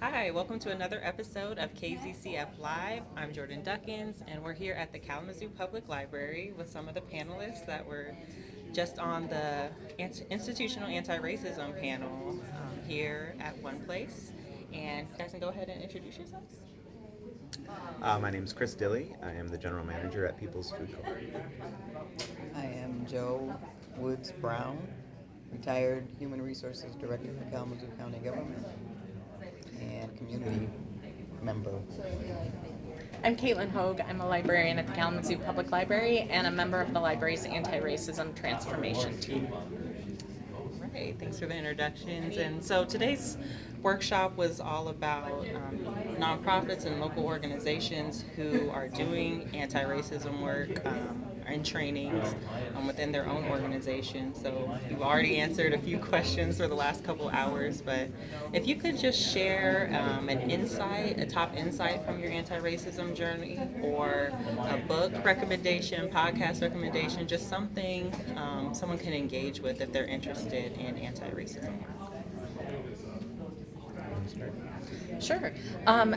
Hi, welcome to another episode of KZCF Live. I'm Jordan Duckins, and we're here at the Kalamazoo Public Library with some of the panelists that were just on the Institutional Anti-Racism panel here at ONEplace. And you guys can go ahead and introduce yourselves. My name is Chris Dilley. I am the general manager at People's Food Court. I am Joe Woods Brown, retired Human Resources Director for Kalamazoo County Government and community member. I'm Caitlin Hoag. I'm a librarian at the Kalamazoo Public Library and a member of the library's Antiracism Transformation Team. Right, thanks for the introductions. And so today's workshop was all about nonprofits and local organizations who are doing anti-racism work and trainings within their own organization. So you've already answered a few questions for the last couple hours, but if you could just share an insight, a top insight from your anti-racism journey, or a book recommendation, podcast recommendation, just something someone can engage with if they're interested in anti-racism work. Sure.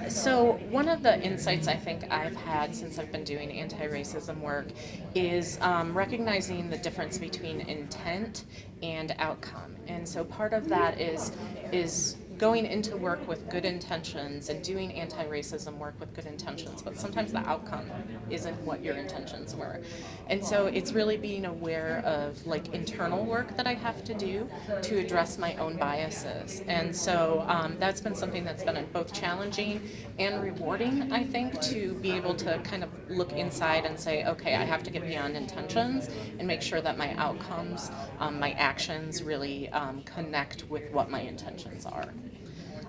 So one of the insights I think I've had since I've been doing anti-racism work is recognizing the difference between intent and outcome. And so part of that is going into work with good intentions and doing anti-racism work with good intentions, but sometimes the outcome isn't what your intentions were. And so it's really being aware of like internal work that I have to do to address my own biases. And so that's been something that's been both challenging and rewarding, I think, to be able to kind of look inside and say, okay, I have to get beyond intentions and make sure that my outcomes, my actions really connect with what my intentions are.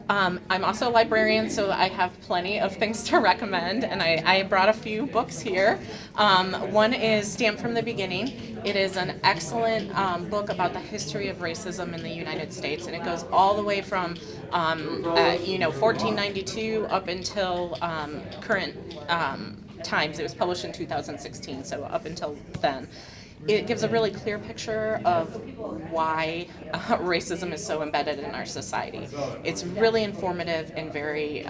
I'm also a librarian, so I have plenty of things to recommend, and I brought a few books here. One is Stamped from the Beginning. It is an excellent book about the history of racism in the United States, and it goes all the way from 1492 up until current times. It was published in 2016, so up until then. It gives a really clear picture of why racism is so embedded in our society. It's really informative and very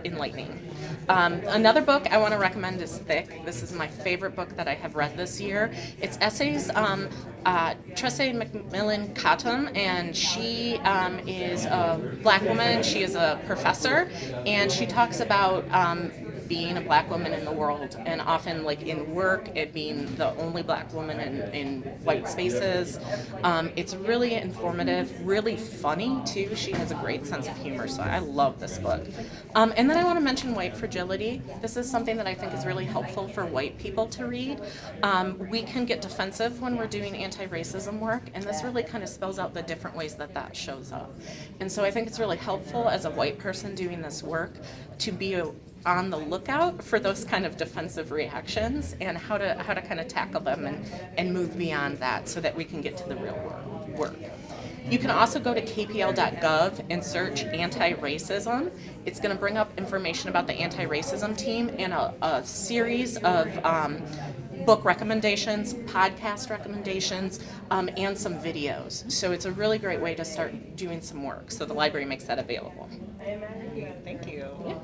enlightening. Another book I want to recommend is Thick. This is my favorite book that I have read this year. It's essays. Tressé McMillan Cottom, and she is a black woman. She is a professor, and she talks about being a black woman in the world, and often like in work, it being the only black woman in white spaces. It's really informative, really funny too. She has a great sense of humor, so I love this book. And then I want to mention White Fragility. This is something that I think is really helpful for white people to read. We can get defensive when we're doing anti-racism work, and this really kind of spells out the different ways that that shows up. And so I think it's really helpful as a white person doing this work to be on the lookout for those kind of defensive reactions and how to kind of tackle them and move beyond that so that we can get to the real work. You can also go to kpl.gov and search anti-racism. It's going to bring up information about the anti-racism team and a series of book recommendations, podcast recommendations, and some videos. So it's a really great way to start doing some work. So the library makes that available. Thank you. Yeah.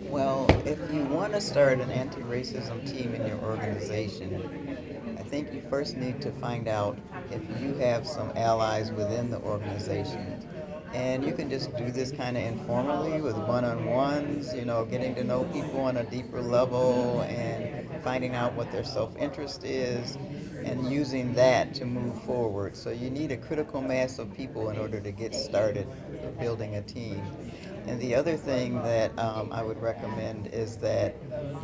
Well, if you want to start an anti-racism team in your organization, I think you first need to find out if you have some allies within the organization. And you can just do this kind of informally with one-on-ones, getting to know people on a deeper level and finding out what their self-interest is and using that to move forward. So you need a critical mass of people in order to get started building a team. And the other thing that I would recommend is that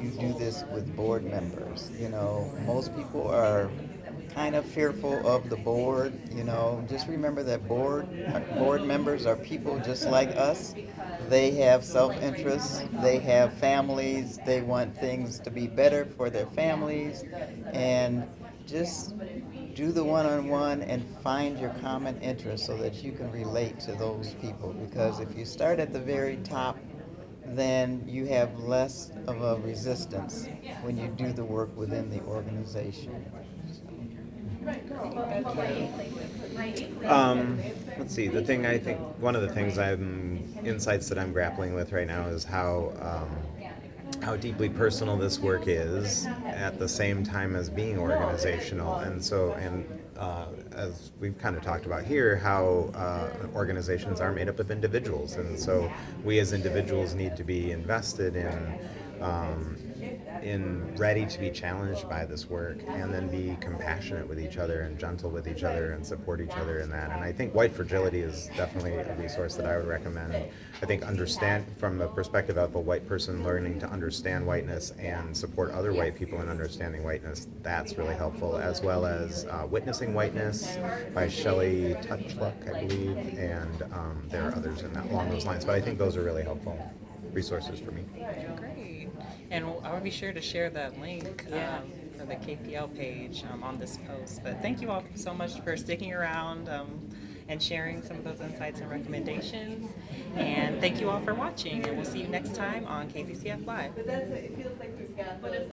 you do this with board members. Most people are kind of fearful of the board. Just remember that board members are people just like us. They have self-interest, they have families, they want things to be better for their families, and just do the one-on-one and find your common interests so that you can relate to those people. Because if you start at the very top, then you have less of a resistance when you do the work within the organization. Let's see. One of the things insights that I'm grappling with right now is how deeply personal this work is at the same time as being organizational. As we've kind of talked about here, how organizations are made up of individuals. And so we as individuals need to be invested in ready to be challenged by this work, and then be compassionate with each other and gentle with each other and support each other in that. And I think White Fragility is definitely a resource that I would recommend. I think understand from the perspective of a white person learning to understand whiteness and support other white people in understanding whiteness, that's really helpful, as well as Witnessing Whiteness by Shelley Touchluck, I believe, and there are others along those lines, but I think those are really helpful resources for me. Great. And I will be sure to share that link for the KPL page on this post. But thank you all so much for sticking around and sharing some of those insights and recommendations. And thank you all for watching, and we'll see you next time on KZCF Live.